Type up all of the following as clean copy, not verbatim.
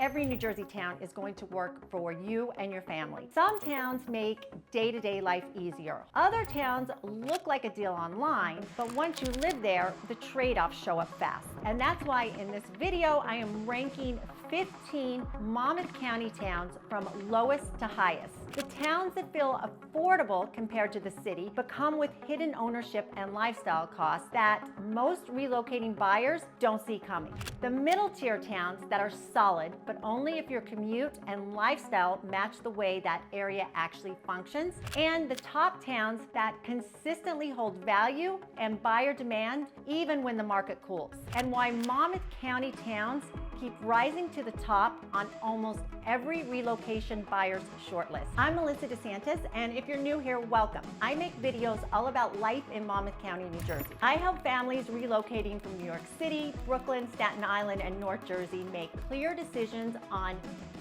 every New Jersey town is going to work for you and your family. Some towns make day-to-day life easier. Other towns look like a deal online, but once you live there, the trade-offs show up fast. And that's why in this video, I am ranking 15 Monmouth County towns from lowest to highest. The towns that feel affordable compared to the city, but come with hidden ownership and lifestyle costs that most relocating buyers don't see coming. The middle tier towns that are solid, but only if your commute and lifestyle match the way that area actually functions. And the top towns that consistently hold value and buyer demand even when the market cools. And why Monmouth County towns keep rising to the top on almost every relocation buyer's shortlist. I'm Melissa DeSantis, and if you're new here, welcome. I make videos all about life in Monmouth County, New Jersey. I help families relocating from New York City, Brooklyn, Staten Island, and North Jersey make clear decisions on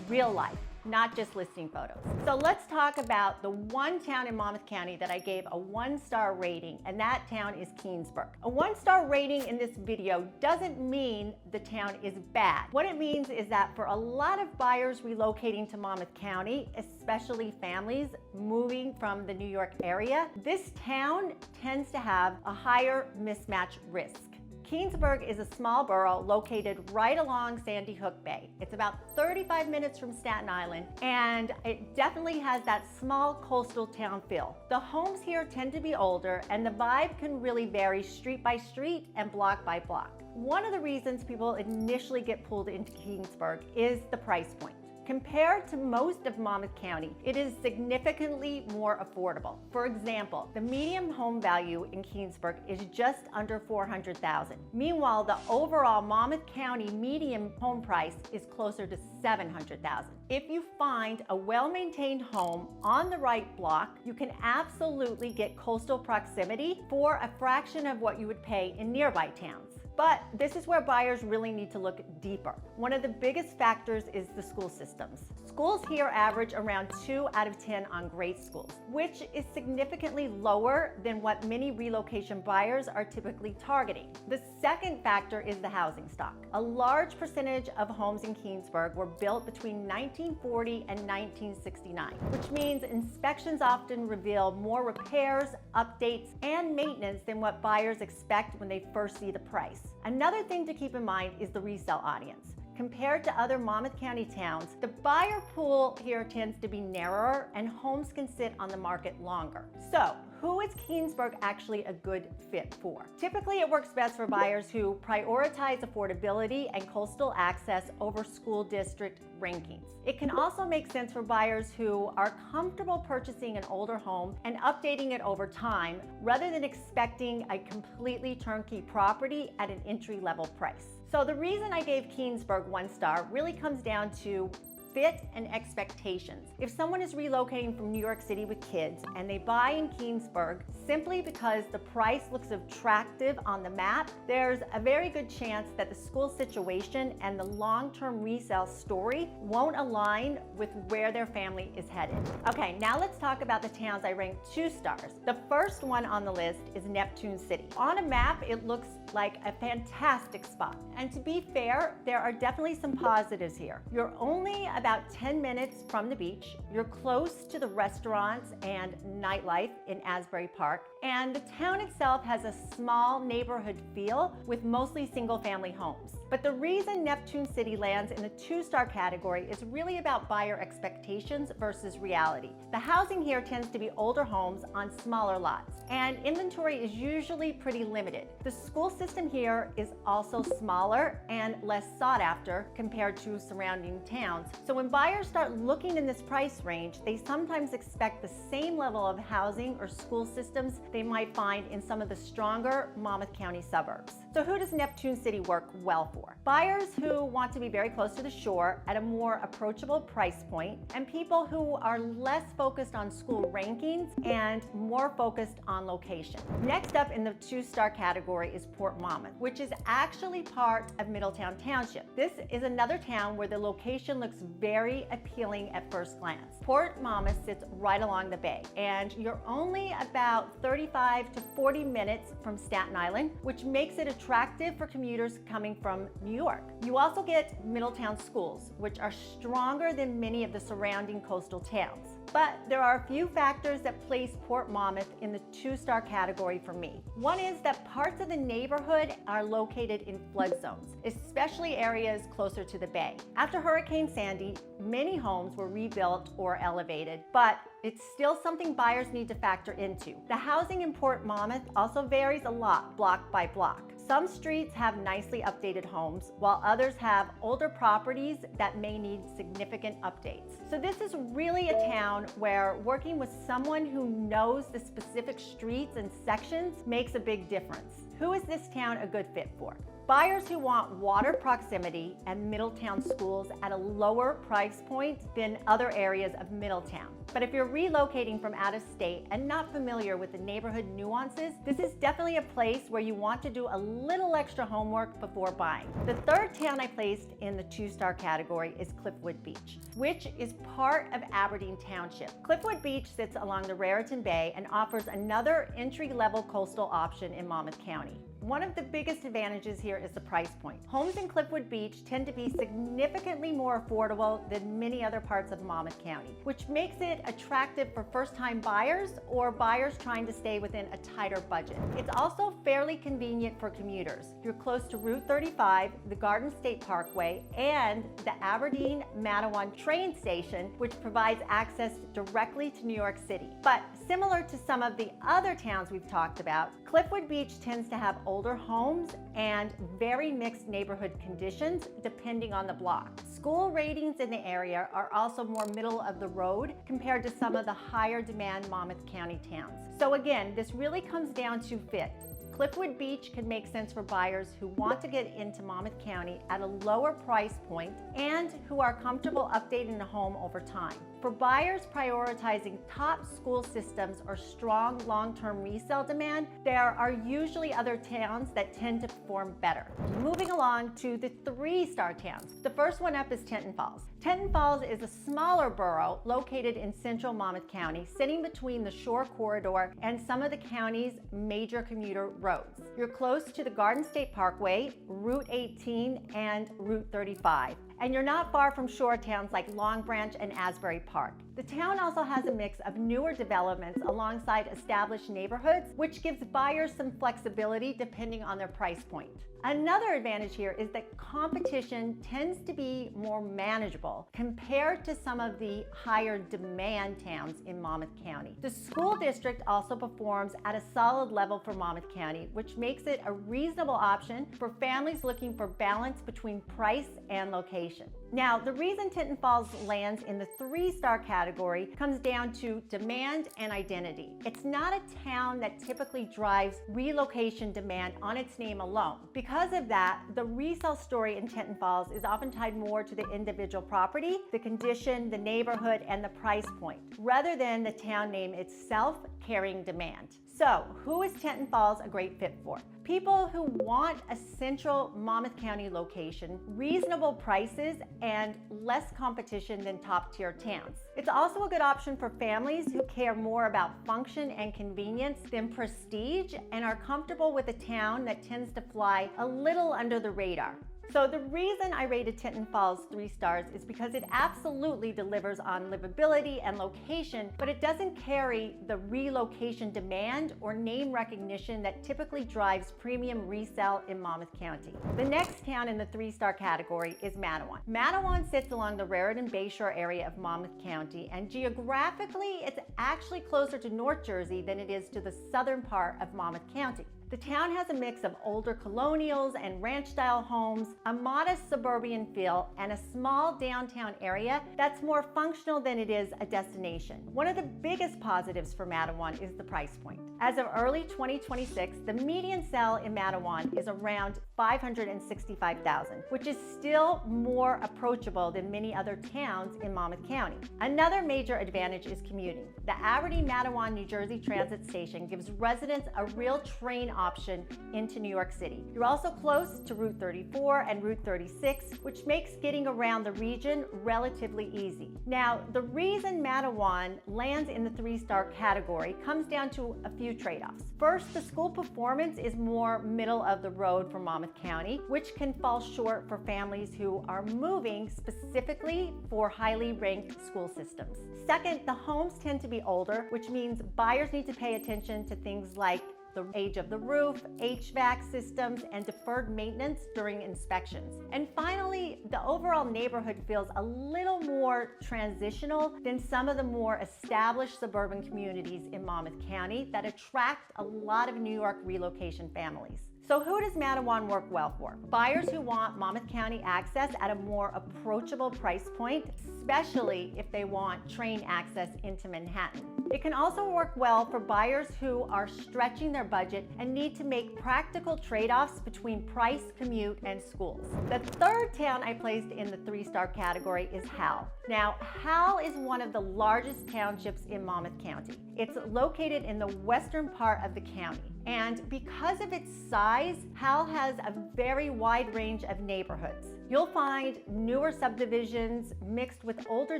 real life, not just listing photos. So let's talk about the one town in Monmouth County that I gave a 1-star rating, and that town is Keansburg. A 1-star rating in this video doesn't mean the town is bad. What it means is that for a lot of buyers relocating to Monmouth County, especially families moving from the New York area, this town tends to have a higher mismatch risk. Keansburg is a small borough located right along Sandy Hook Bay. It's about 35 minutes from Staten Island, and it definitely has that small coastal town feel. The homes here tend to be older, and the vibe can really vary street by street and block by block. One of the reasons people initially get pulled into Keansburg is the price point. Compared to most of Monmouth County, it is significantly more affordable. For example, the median home value in Keansburg is just under $400,000. Meanwhile, the overall Monmouth County median home price is closer to $700,000. If you find a well-maintained home on the right block, you can absolutely get coastal proximity for a fraction of what you would pay in nearby towns. But this is where buyers really need to look deeper. One of the biggest factors is the school systems. Schools here average around 2 out of 10 on grade schools, which is significantly lower than what many relocation buyers are typically targeting. The second factor is the housing stock. A large percentage of homes in Keansburg were built between 1940 and 1969, which means inspections often reveal more repairs, updates, and maintenance than what buyers expect when they first see the price. Another thing to keep in mind is the resale audience. Compared to other Monmouth County towns, the buyer pool here tends to be narrower and homes can sit on the market longer. So, who is Keansburg actually a good fit for? Typically, it works best for buyers who prioritize affordability and coastal access over school district rankings. It can also make sense for buyers who are comfortable purchasing an older home and updating it over time rather than expecting a completely turnkey property at an entry-level price. So the reason I gave Keansburg 1 star really comes down to fit and expectations. If someone is relocating from New York City with kids and they buy in Keansburg simply because the price looks attractive on the map, there's a very good chance that the school situation and the long-term resale story won't align with where their family is headed. Okay, now let's talk about the towns I ranked 2 stars. The first one on the list is Neptune City. On a map, it looks like a fantastic spot. And to be fair, there are definitely some positives here. You're only about 10 minutes from the beach. You're close to the restaurants and nightlife in Asbury Park. And the town itself has a small neighborhood feel with mostly single-family homes. But the reason Neptune City lands in the 2-star category is really about buyer expectations versus reality. The housing here tends to be older homes on smaller lots, and inventory is usually pretty limited. The school system here is also smaller and less sought after compared to surrounding towns. So when buyers start looking in this price range, they sometimes expect the same level of housing or school systems they might find in some of the stronger Monmouth County suburbs. So who does Neptune City work well for? Buyers who want to be very close to the shore at a more approachable price point, and people who are less focused on school rankings and more focused on location. Next up in the 2-star category is Port Monmouth, which is actually part of Middletown Township. This is another town where the location looks very appealing at first glance. Port Monmouth sits right along the bay, and you're only about 35 to 40 minutes from Staten Island, which makes it attractive for commuters coming from New York. You also get Middletown schools, which are stronger than many of the surrounding coastal towns. But there are a few factors that place Port Monmouth in the 2-star category for me. One is that parts of the neighborhood are located in flood zones, especially areas closer to the bay. After Hurricane Sandy, many homes were rebuilt or elevated, but it's still something buyers need to factor into. The housing in Port Monmouth also varies a lot, block by block. Some streets have nicely updated homes, while others have older properties that may need significant updates. So this is really a town where working with someone who knows the specific streets and sections makes a big difference. Who is this town a good fit for? Buyers who want water proximity and Middletown schools at a lower price point than other areas of Middletown. But if you're relocating from out of state and not familiar with the neighborhood nuances, this is definitely a place where you want to do a little extra homework before buying. The third town I placed in the 2-star category is Cliffwood Beach, which is part of Aberdeen Township. Cliffwood Beach sits along the Raritan Bay and offers another entry-level coastal option in Monmouth County. One of the biggest advantages here is the price point. Homes in Cliffwood Beach tend to be significantly more affordable than many other parts of Monmouth County, which makes it attractive for first-time buyers or buyers trying to stay within a tighter budget. It's also fairly convenient for commuters. You're close to Route 35, the Garden State Parkway, and the Aberdeen-Matawan train station, which provides access directly to New York City. But similar to some of the other towns we've talked about, Cliffwood Beach tends to have older homes and very mixed neighborhood conditions depending on the block. School ratings in the area are also more middle of the road compared to some of the higher demand Monmouth County towns. So again, this really comes down to fit. Cliffwood Beach can make sense for buyers who want to get into Monmouth County at a lower price point and who are comfortable updating the home over time. For buyers prioritizing top school systems or strong long-term resale demand, there are usually other towns that tend to perform better. Moving along to the 3-star towns. The first one up is Tenton Falls. Tenton Falls is a smaller borough located in central Monmouth County, sitting between the Shore Corridor and some of the county's major commuter roads. You're close to the Garden State Parkway, Route 18, and Route 35. And you're not far from shore towns like Long Branch and Asbury Park. The town also has a mix of newer developments alongside established neighborhoods, which gives buyers some flexibility depending on their price point. Another advantage here is that competition tends to be more manageable compared to some of the higher demand towns in Monmouth County. The school district also performs at a solid level for Monmouth County, which makes it a reasonable option for families looking for balance between price and location. Now, the reason Tenton Falls lands in the 3-star category comes down to demand and identity. It's not a town that typically drives relocation demand on its name alone. Because of that, the resale story in Tenton Falls is often tied more to the individual property, the condition, the neighborhood, and the price point, rather than the town name itself carrying demand. So, who is Tenton Falls a great fit for? People who want a central Monmouth County location, reasonable prices, and less competition than top-tier towns. It's also a good option for families who care more about function and convenience than prestige and are comfortable with a town that tends to fly a little under the radar. So the reason I rated Tenton Falls 3 stars is because it absolutely delivers on livability and location, but it doesn't carry the relocation demand or name recognition that typically drives premium resale in Monmouth County. The next town in the 3-star category is Matawan. Matawan sits along the Raritan Bayshore area of Monmouth County, and geographically, it's actually closer to North Jersey than it is to the southern part of Monmouth County. The town has a mix of older colonials and ranch-style homes, a modest suburban feel, and a small downtown area that's more functional than it is a destination. One of the biggest positives for Matawan is the price point. As of early 2026, the median sale in Matawan is around $565,000, which is still more approachable than many other towns in Monmouth County. Another major advantage is commuting. The Aberdeen-Matawan New Jersey Transit Station gives residents a real train option into New York City. You're also close to Route 34 and Route 36, which makes getting around the region relatively easy. Now, the reason Manalapan lands in the 3-star category comes down to a few trade-offs. First, the school performance is more middle of the road for Monmouth County, which can fall short for families who are moving specifically for highly ranked school systems. Second, the homes tend to be older, which means buyers need to pay attention to things like the age of the roof, HVAC systems, and deferred maintenance during inspections. And finally, the overall neighborhood feels a little more transitional than some of the more established suburban communities in Monmouth County that attract a lot of New York relocation families. So who does Manalapan work well for? Buyers who want Monmouth County access at a more approachable price point, especially if they want train access into Manhattan. It can also work well for buyers who are stretching their budget and need to make practical trade-offs between price, commute, and schools. The third town I placed in the 3-star category is Howell. Now, Howell is one of the largest townships in Monmouth County. It's located in the western part of the county. And because of its size, Howell has a very wide range of neighborhoods. You'll find newer subdivisions mixed with older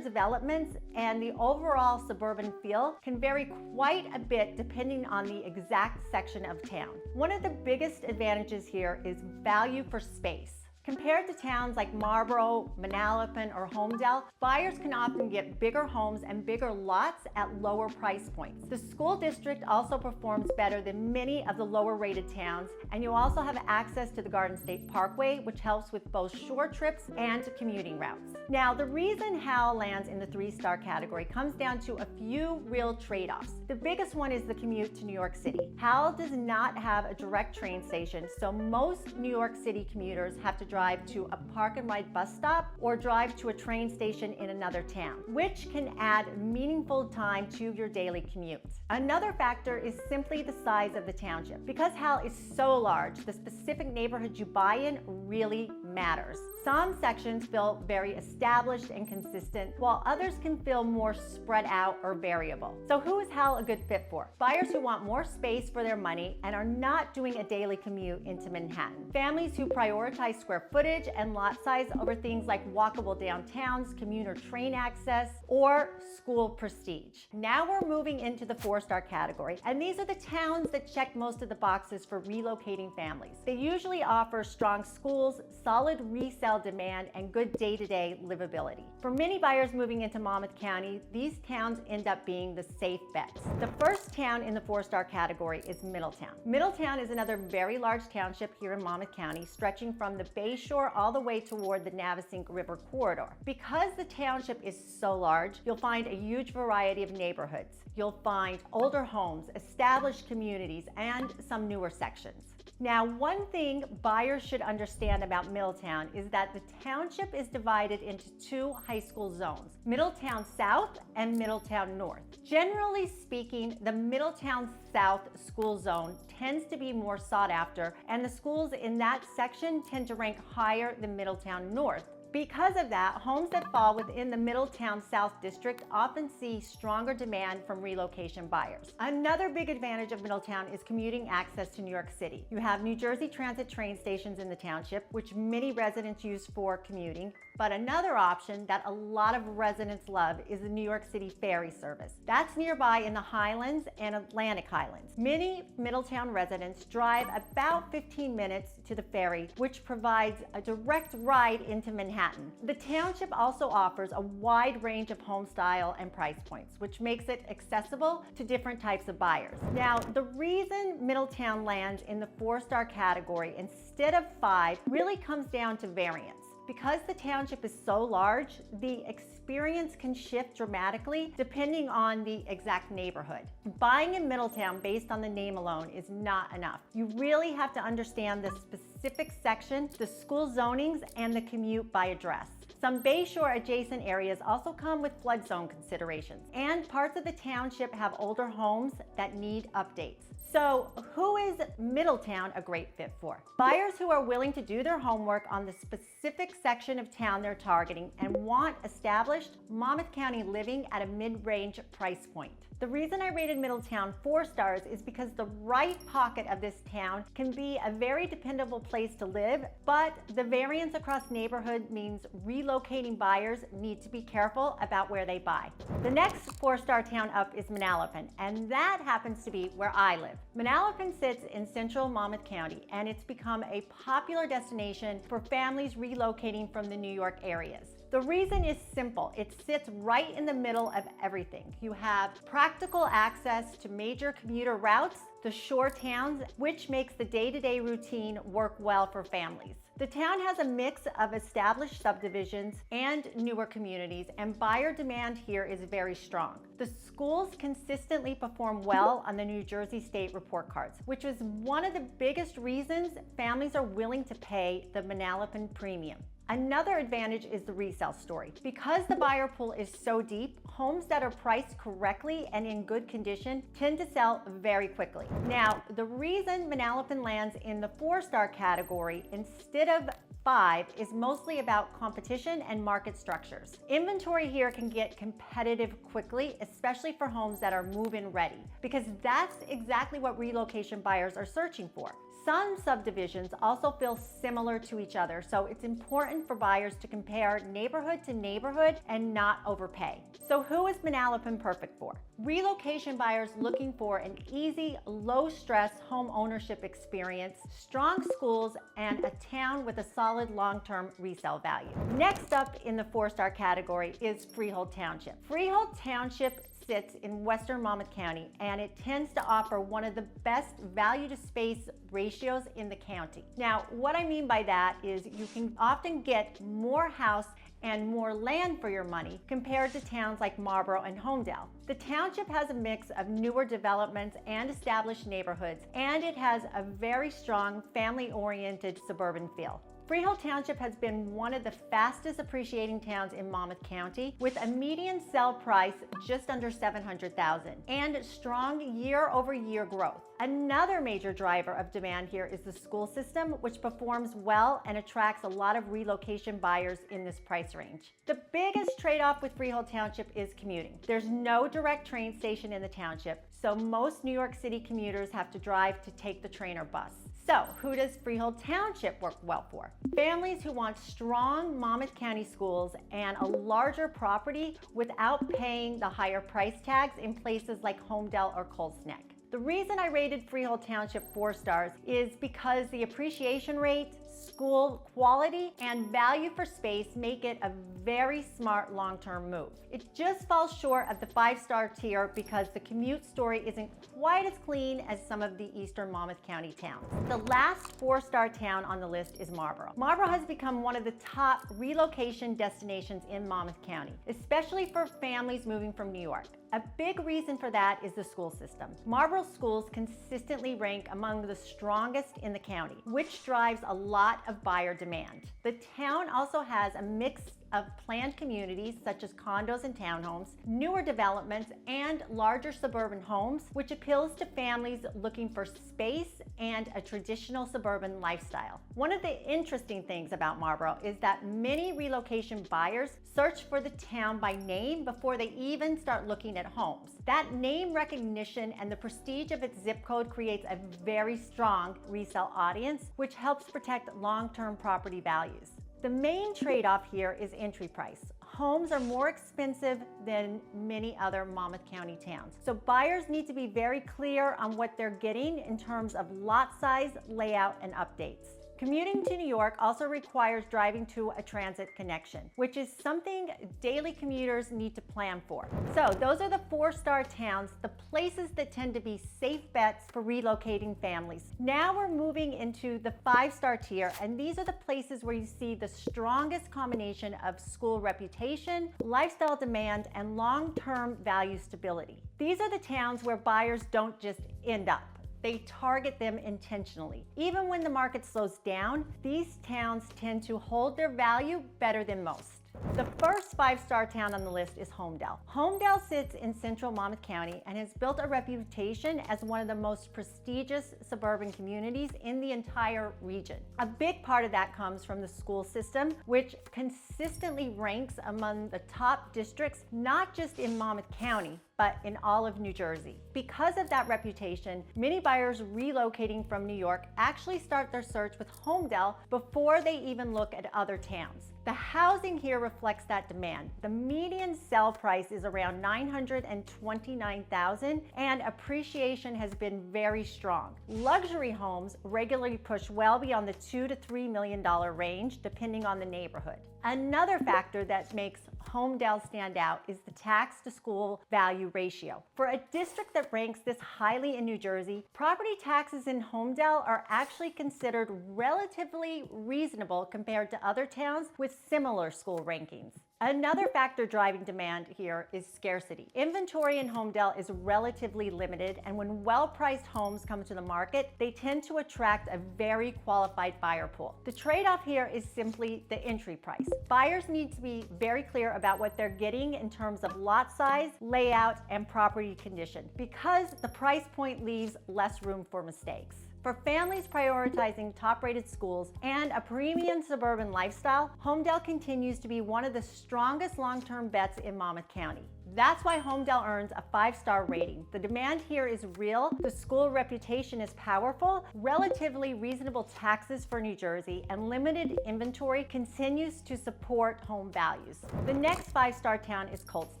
developments, and the overall suburban feel can vary quite a bit depending on the exact section of town. One of the biggest advantages here is value for space. Compared to towns like Marlboro, Manalapan, or Holmdel, buyers can often get bigger homes and bigger lots at lower price points. The school district also performs better than many of the lower rated towns, and you also have access to the Garden State Parkway, which helps with both short trips and commuting routes. Now, the reason Howell lands in the 3-star category comes down to a few real trade-offs. The biggest one is the commute to New York City. Howell does not have a direct train station, so most New York City commuters have to drive to a park and ride bus stop or drive to a train station in another town, which can add meaningful time to your daily commute. Another factor is simply the size of the township. Because Howell is so large, the specific neighborhood you buy in really matters. Some sections feel very established and consistent, while others can feel more spread out or variable. So who is Howell a good fit for? Buyers who want more space for their money and are not doing a daily commute into Manhattan. Families who prioritize square footage and lot size over things like walkable downtowns, commuter train access, or school prestige. Now we're moving into the 4-star category, and these are the towns that check most of the boxes for relocating families. They usually offer strong schools, solid resale demand, and good day-to-day livability. For many buyers moving into Monmouth County, these towns end up being the safe bets. The first town in the 4-star category is Middletown. Middletown is another very large township here in Monmouth County, stretching from the Bay Shore all the way toward the Navesink River corridor. Because the township is so large, you'll find a huge variety of neighborhoods. You'll find older homes, established communities, and some newer sections. Now, one thing buyers should understand about Middletown is that the township is divided into 2 high school zones, Middletown South and Middletown North. Generally speaking, the Middletown South school zone tends to be more sought after, and the schools in that section tend to rank higher than Middletown North. Because of that, homes that fall within the Middletown South District often see stronger demand from relocation buyers. Another big advantage of Middletown is commuting access to New York City. You have New Jersey Transit train stations in the township, which many residents use for commuting. But another option that a lot of residents love is the New York City ferry service. That's nearby in the Highlands and Atlantic Highlands. Many Middletown residents drive about 15 minutes to the ferry, which provides a direct ride into Manhattan. The township also offers a wide range of home style and price points, which makes it accessible to different types of buyers. Now, the reason Middletown lands in the 4-star category instead of 5 really comes down to variance. Because the township is so large, the experience can shift dramatically depending on the exact neighborhood. Buying in Middletown based on the name alone is not enough. You really have to understand the specific section, the school zonings, and the commute by address. Some Bayshore adjacent areas also come with flood zone considerations, and parts of the township have older homes that need updates. So who is Middletown a great fit for? Buyers who are willing to do their homework on the specific section of town they're targeting and want established Monmouth County living at a mid-range price point. The reason I rated Middletown 4 stars is because the right pocket of this town can be a very dependable place to live, but the variance across neighborhood means relocating buyers need to be careful about where they buy. The next 4-star town up is Manalapan, and that happens to be where I live. Manalapan sits in central Monmouth County, and it's become a popular destination for families relocating from the New York areas. The reason is simple. It sits right in the middle of everything. You have practical access to major commuter routes, the shore towns, which makes the day-to-day routine work well for families. The town has a mix of established subdivisions and newer communities, and buyer demand here is very strong. The schools consistently perform well on the New Jersey State report cards, which is one of the biggest reasons families are willing to pay the Manalapan premium. Another advantage is the resale story. Because the buyer pool is so deep, homes that are priced correctly and in good condition tend to sell very quickly. Now, the reason Manalapan lands in the 4-star category instead of 5 is mostly about competition and market structures. Inventory here can get competitive quickly, especially for homes that are move-in ready, because that's exactly what relocation buyers are searching for. Some subdivisions also feel similar to each other, so it's important for buyers to compare neighborhood to neighborhood and not overpay. So who is Manalapan perfect for? Relocation buyers looking for an easy, low-stress home ownership experience, strong schools, and a town with a solid long-term resale value. Next up in the 4-star category is Freehold Township. Freehold Township sits in western Monmouth County, and it tends to offer one of the best value to space ratios in the county. Now, what I mean by that is you can often get more house and more land for your money compared to towns like Marlboro and Holmdel. The township has a mix of newer developments and established neighborhoods, and it has a very strong family-oriented suburban feel. Freehold Township has been one of the fastest appreciating towns in Monmouth County, with a median sell price just under $700,000 and strong year-over-year growth. Another major driver of demand here is the school system, which performs well and attracts a lot of relocation buyers in this price range. The biggest trade-off with Freehold Township is commuting. There's no direct train station in the township, so most New York City commuters have to drive to take the train or bus. So who does Freehold Township work well for? Families who want strong Monmouth County schools and a larger property without paying the higher price tags in places like Holmdel or Colts Neck. The reason I rated Freehold Township 4 stars is because the appreciation rate, school quality, and value for space make it a very smart long-term move. It just falls short of the 5-star tier because the commute story isn't quite as clean as some of the eastern Monmouth County towns. The last 4-star town on the list is Marlboro. Marlboro has become one of the top relocation destinations in Monmouth County, especially for families moving from New York. A big reason for that is the school system. Marlboro schools consistently rank among the strongest in the county, which drives a lot of buyer demand. The town also has a mix of planned communities such as condos and townhomes, newer developments, and larger suburban homes, which appeals to families looking for space and a traditional suburban lifestyle. One of the interesting things about Marlboro is that many relocation buyers search for the town by name before they even start looking at homes. That name recognition and the prestige of its zip code creates a very strong resale audience, which helps protect long-term property values. The main trade-off here is entry price. Homes are more expensive than many other Monmouth County towns, so buyers need to be very clear on what they're getting in terms of lot size, layout, and updates. Commuting to New York also requires driving to a transit connection, which is something daily commuters need to plan for. So those are the 4-star towns, the places that tend to be safe bets for relocating families. Now we're moving into the 5-star tier, and these are the places where you see the strongest combination of school reputation, lifestyle demand, and long-term value stability. These are the towns where buyers don't just end up. They target them intentionally. Even when the market slows down, these towns tend to hold their value better than most. The first five-star town on the list is Holmdel. Holmdel sits in central Monmouth County and has built a reputation as one of the most prestigious suburban communities in the entire region. A big part of that comes from the school system, which consistently ranks among the top districts, not just in Monmouth County, but in all of New Jersey. Because of that reputation, many buyers relocating from New York actually start their search with Holmdel before they even look at other towns. The housing here reflects that demand. The median sell price is around $929,000, and appreciation has been very strong. Luxury homes regularly push well beyond the $2 to $3 million range, depending on the neighborhood. Another factor that makes Holmdel stand out is the tax to school value ratio. For a district that ranks this highly in New Jersey, property taxes in Holmdel are actually considered relatively reasonable compared to other towns with similar school rankings. Another factor driving demand here is scarcity. Inventory in Holmdel is relatively limited, and when well-priced homes come to the market, they tend to attract a very qualified buyer pool. The trade-off here is simply the entry price. Buyers need to be very clear about what they're getting in terms of lot size, layout, and property condition, because the price point leaves less room for mistakes. For families prioritizing top-rated schools and a premium suburban lifestyle, Holmdel continues to be one of the strongest long-term bets in Monmouth County. That's why Holmdel earns a 5-star rating. The demand here is real, the school reputation is powerful, relatively reasonable taxes for New Jersey, and limited inventory continues to support home values. The next 5-star town is Colts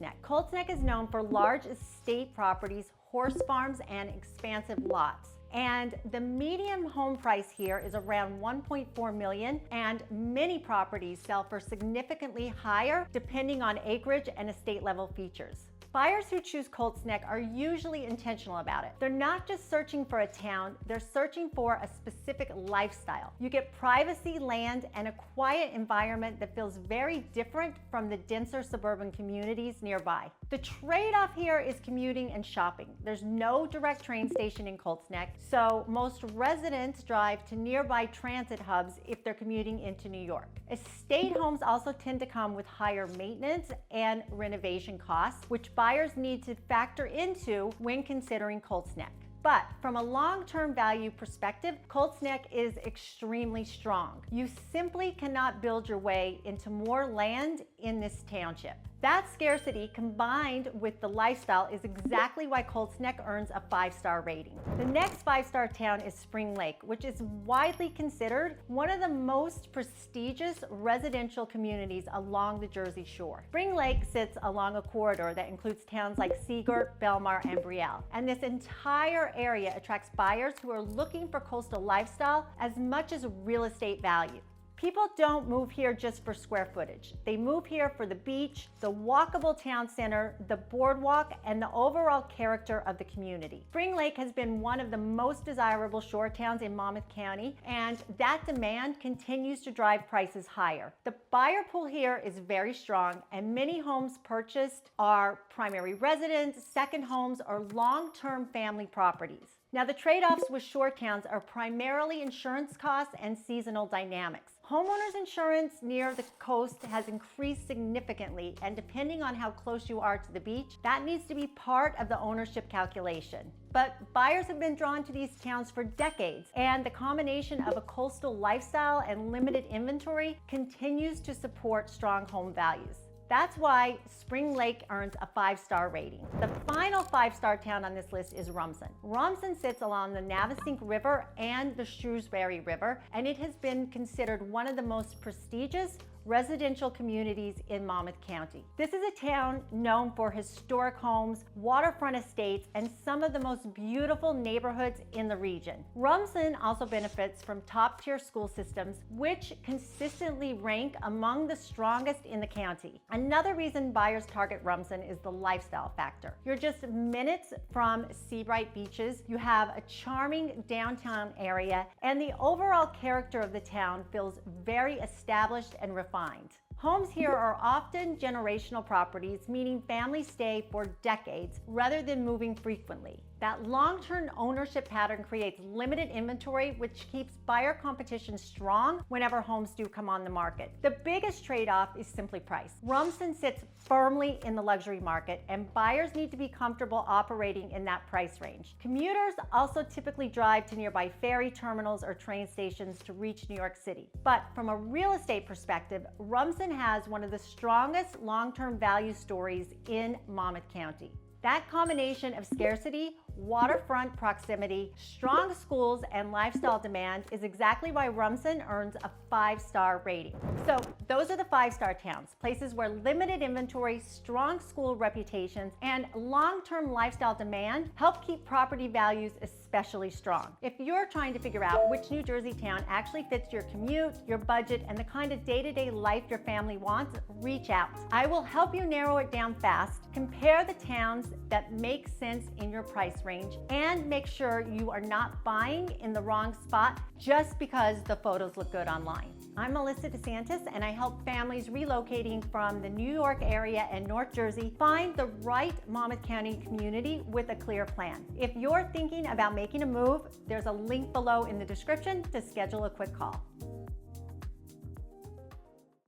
Neck. Colts Neck is known for large estate properties, horse farms, and expansive lots. And the median home price here is around $1.4 million, and many properties sell for significantly higher depending on acreage and estate level features. Buyers who choose Colts Neck are usually intentional about it. They're not just searching for a town, they're searching for a specific lifestyle. You get privacy, land, and a quiet environment that feels very different from the denser suburban communities nearby. The trade-off here is commuting and shopping. There's no direct train station in Colts Neck, so most residents drive to nearby transit hubs if they're commuting into New York. Estate homes also tend to come with higher maintenance and renovation costs, which buyers need to factor into when considering Colts Neck. But from a long-term value perspective, Colts Neck is extremely strong. You simply cannot build your way into more land in this township. That scarcity combined with the lifestyle is exactly why Colts Neck earns a 5-star rating. The next 5-star town is Spring Lake, which is widely considered one of the most prestigious residential communities along the Jersey Shore. Spring Lake sits along a corridor that includes towns like Seagirt, Belmar, and Brielle. And this entire area attracts buyers who are looking for coastal lifestyle as much as real estate value. People don't move here just for square footage. They move here for the beach, the walkable town center, the boardwalk, and the overall character of the community. Spring Lake has been one of the most desirable shore towns in Monmouth County, and that demand continues to drive prices higher. The buyer pool here is very strong, and many homes purchased are primary residence, second homes, or long-term family properties. Now, the trade-offs with shore towns are primarily insurance costs and seasonal dynamics. Homeowners insurance near the coast has increased significantly, and depending on how close you are to the beach, that needs to be part of the ownership calculation. But buyers have been drawn to these towns for decades, and the combination of a coastal lifestyle and limited inventory continues to support strong home values. That's why Spring Lake earns a 5-star rating. The final 5-star town on this list is Rumson. Rumson sits along the Navesink River and the Shrewsbury River, and it has been considered one of the most prestigious residential communities in Monmouth County. This is a town known for historic homes, waterfront estates, and some of the most beautiful neighborhoods in the region. Rumson also benefits from top-tier school systems, which consistently rank among the strongest in the county. Another reason buyers target Rumson is the lifestyle factor. You're just minutes from Seabright beaches, you have a charming downtown area, and the overall character of the town feels very established and refined. Homes here are often generational properties, meaning families stay for decades rather than moving frequently. That long-term ownership pattern creates limited inventory, which keeps buyer competition strong whenever homes do come on the market. The biggest trade-off is simply price. Rumson sits firmly in the luxury market, and buyers need to be comfortable operating in that price range. Commuters also typically drive to nearby ferry terminals or train stations to reach New York City. But from a real estate perspective, Rumson has one of the strongest long-term value stories in Monmouth County. That combination of scarcity, waterfront proximity, strong schools, and lifestyle demand is exactly why Rumson earns a 5-star rating. So those are the 5-star towns, places where limited inventory, strong school reputations, and long-term lifestyle demand help keep property values especially strong. If you're trying to figure out which New Jersey town actually fits your commute, your budget, and the kind of day-to-day life your family wants, reach out. I will help you narrow it down fast, compare the towns that make sense in your price range, and make sure you are not buying in the wrong spot just because the photos look good online. I'm Melissa DeSantis, and I help families relocating from the New York area and North Jersey find the right Monmouth County community with a clear plan. If you're thinking about making a move, there's a link below in the description to schedule a quick call.